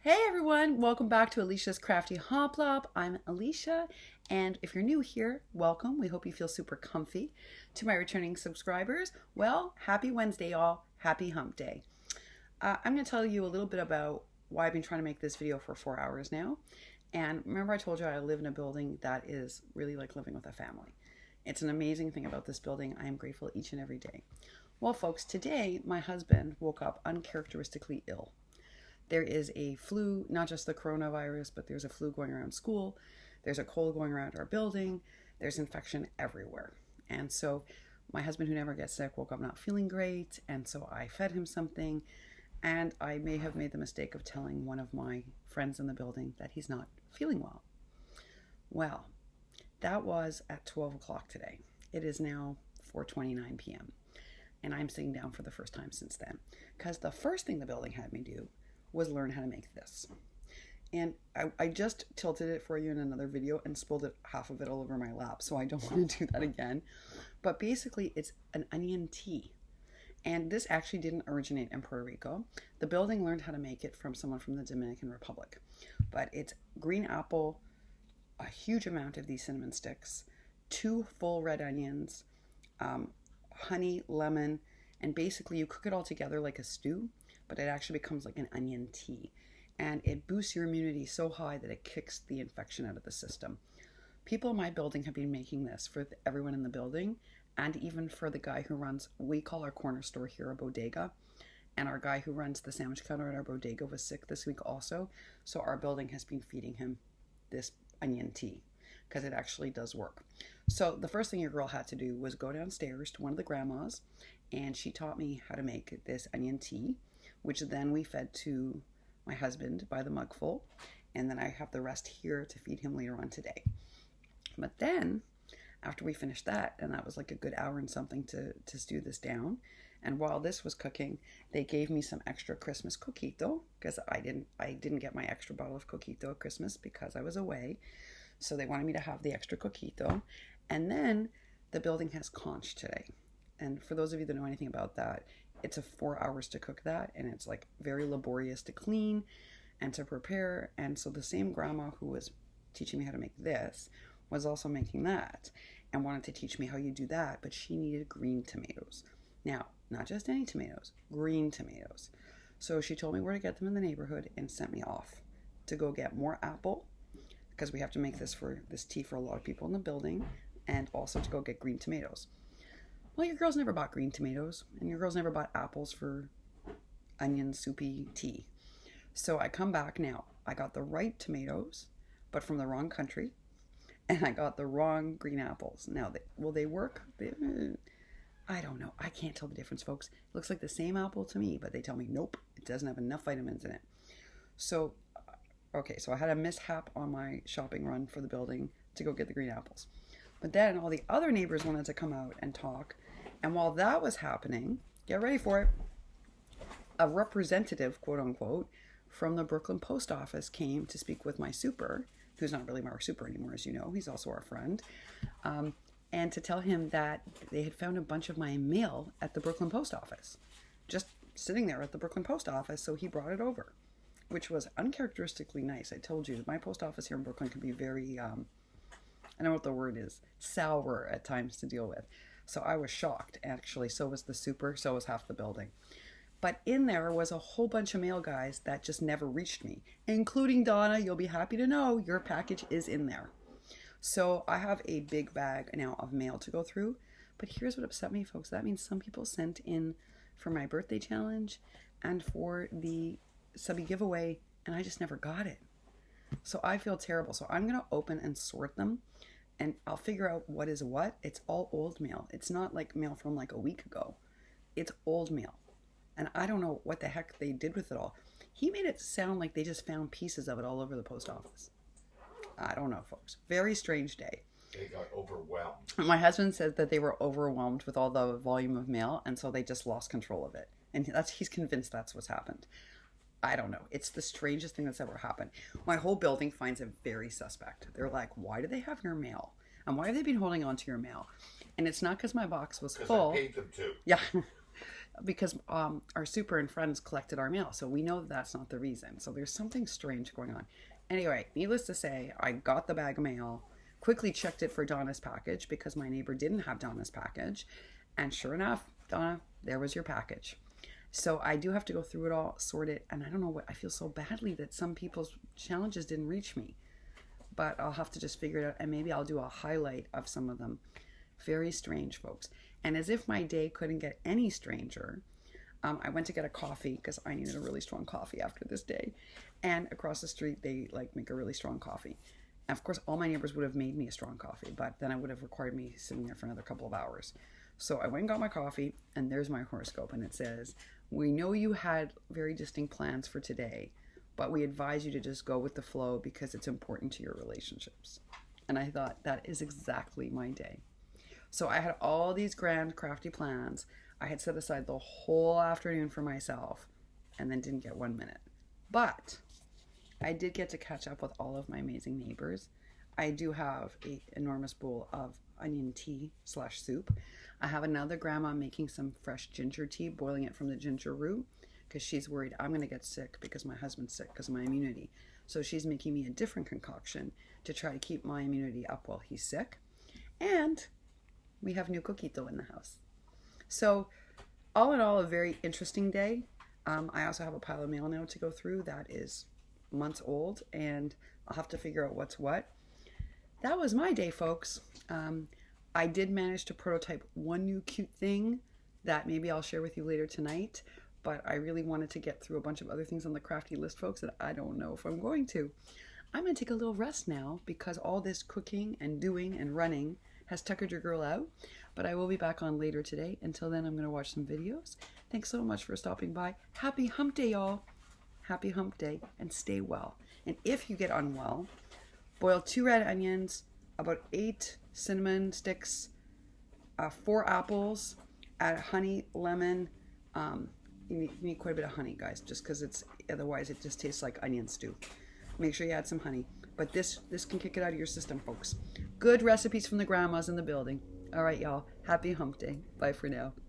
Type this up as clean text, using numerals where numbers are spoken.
Hey everyone, welcome back to Alicia's Crafty Hoplop. I'm Alicia, and if you're new here, welcome. We hope you feel super comfy. To my returning subscribers, well, happy Wednesday, y'all. Happy hump day. I'm going to tell you a little bit about why I've been trying to make this video for 4 hours now. And remember I told you I live in a building that is really like living with a family. It's an amazing thing about this building. I am grateful each and every day. Well, folks, today my husband woke up uncharacteristically ill. There is a flu, not just the coronavirus, but there's a flu going around school. There's a cold going around our building. There's infection everywhere. And so my husband, who never gets sick, woke up not feeling great. And so I fed him something. And I may have made the mistake of telling one of my friends in the building that he's not feeling well. Well, that was at 12 o'clock today. It is now 4:29 p.m. And I'm sitting down for the first time since then. Because the first thing the building had me do was learn how to make this. And I just tilted it for you in another video and spilled it, half of it all over my lap, so I don't want to do that again. But basically it's an onion tea. And this actually didn't originate in Puerto Rico. The building learned how to make it from someone from the Dominican Republic. But it's green apple, a huge amount of these cinnamon sticks, 2 full red onions, honey, lemon, and basically you cook it all together like a stew, but it actually becomes like an onion tea. And it boosts your immunity so high that it kicks the infection out of the system. People in my building have been making this for everyone in the building, and even for the guy who runs, we call our corner store here a bodega, and our guy who runs the sandwich counter at our bodega was sick this week also, so our building has been feeding him this onion tea, because it actually does work. So the first thing your girl had to do was go downstairs to one of the grandmas, and she taught me how to make this onion tea, which then we fed to my husband by the mugful, and then I have the rest here to feed him later on today. But then, after we finished that, and that was like a good hour and something to stew this down, and while this was cooking, they gave me some extra Christmas Coquito, because I didn't get my extra bottle of Coquito at Christmas because I was away, so they wanted me to have the extra Coquito. And then the building has conch today, and for those of you that know anything about that, it's 4 hours to cook that, and it's like very laborious to clean and to prepare. And so the same grandma who was teaching me how to make this was also making that and wanted to teach me how you do that, but she needed green tomatoes. Now, not just any tomatoes, green tomatoes. So she told me where to get them in the neighborhood and sent me off to go get more apple, because we have to make this tea for a lot of people in the building, and also to go get green tomatoes. Well, your girls never bought green tomatoes, and your girls never bought apples for onion soupy tea. So I come back now. I got the right tomatoes, but from the wrong country, and I got the wrong green apples. Now, will they work? I don't know. I can't tell the difference, folks. It looks like the same apple to me, but they tell me, nope, it doesn't have enough vitamins in it. So, okay, so I had a mishap on my shopping run for the building to go get the green apples. But then all the other neighbors wanted to come out and talk. And while that was happening, get ready for it, a representative, quote unquote, from the Brooklyn post office came to speak with my super, who's not really my super anymore, as you know. He's also our friend. And to tell him that they had found a bunch of my mail at the Brooklyn post office, just sitting there at the Brooklyn post office. So he brought it over, which was uncharacteristically nice. I told you, my post office here in Brooklyn can be very, I don't know what the word is, sour at times to deal with. So I was shocked, actually. So was the super, so was half the building. But in there was a whole bunch of mail guys that just never reached me, including Donna. You'll be happy to know your package is in there. So I have a big bag now of mail to go through. But here's what upset me, folks. That means some people sent in for my birthday challenge and for the subby giveaway, and I just never got it. So I feel terrible. So I'm going to open and sort them, and I'll figure out what is what. It's all old mail. It's not like mail from like a week ago. It's old mail. And I don't know what the heck they did with it all. He made it sound like they just found pieces of it all over the post office. I don't know, folks. Very strange day. They got overwhelmed. My husband said that they were overwhelmed with all the volume of mail, and so they just lost control of it. And he's convinced that's what's happened. I don't know. It's the strangest thing that's ever happened. My whole building finds it very suspect. They're like, why do they have your mail? And why have they been holding on to your mail? And it's not because my box was full. Because I paid them to. Yeah. because our super and friends collected our mail. So we know that that's not the reason. So there's something strange going on. Anyway, needless to say, I got the bag of mail, quickly checked it for Donna's package because my neighbor didn't have Donna's package. And sure enough, Donna, there was your package. So I do have to go through it all, sort it, and I don't know what, I feel so badly that some people's challenges didn't reach me. But I'll have to just figure it out, and maybe I'll do a highlight of some of them. Very strange, folks. And as if my day couldn't get any stranger, I went to get a coffee because I needed a really strong coffee after this day. And across the street, they like make a really strong coffee. And of course, all my neighbors would have made me a strong coffee, but then it would have required me sitting there for another couple of hours. So I went and got my coffee, and there's my horoscope, and it says, "We know you had very distinct plans for today, but we advise you to just go with the flow because it's important to your relationships." And I thought, that is exactly my day. So I had all these grand, crafty plans. I had set aside the whole afternoon for myself, and then didn't get 1 minute. But I did get to catch up with all of my amazing neighbors. I do have an enormous bowl of onion tea / soup. I have another grandma making some fresh ginger tea, boiling it from the ginger root, because she's worried I'm going to get sick because my husband's sick because of my immunity. So she's making me a different concoction to try to keep my immunity up while he's sick. And we have new Coquito in the house. So all in all, a very interesting day. I also have a pile of mail now to go through that is months old, and I'll have to figure out what's what. That was my day, folks. I did manage to prototype one new cute thing that maybe I'll share with you later tonight, but I really wanted to get through a bunch of other things on the crafty list, folks, that I don't know if I'm going to. I'm going to take a little rest now because all this cooking and doing and running has tuckered your girl out, but I will be back on later today. Until then, I'm going to watch some videos. Thanks so much for stopping by. Happy hump day, y'all. Happy hump day, and stay well. And if you get unwell, boil 2 red onions, about 8 cinnamon sticks, 4 apples, add honey, lemon. You need quite a bit of honey, guys, just because otherwise it just tastes like onion stew. Make sure you add some honey. But this can kick it out of your system, folks. Good recipes from the grandmas in the building. All right, y'all. Happy hump day. Bye for now.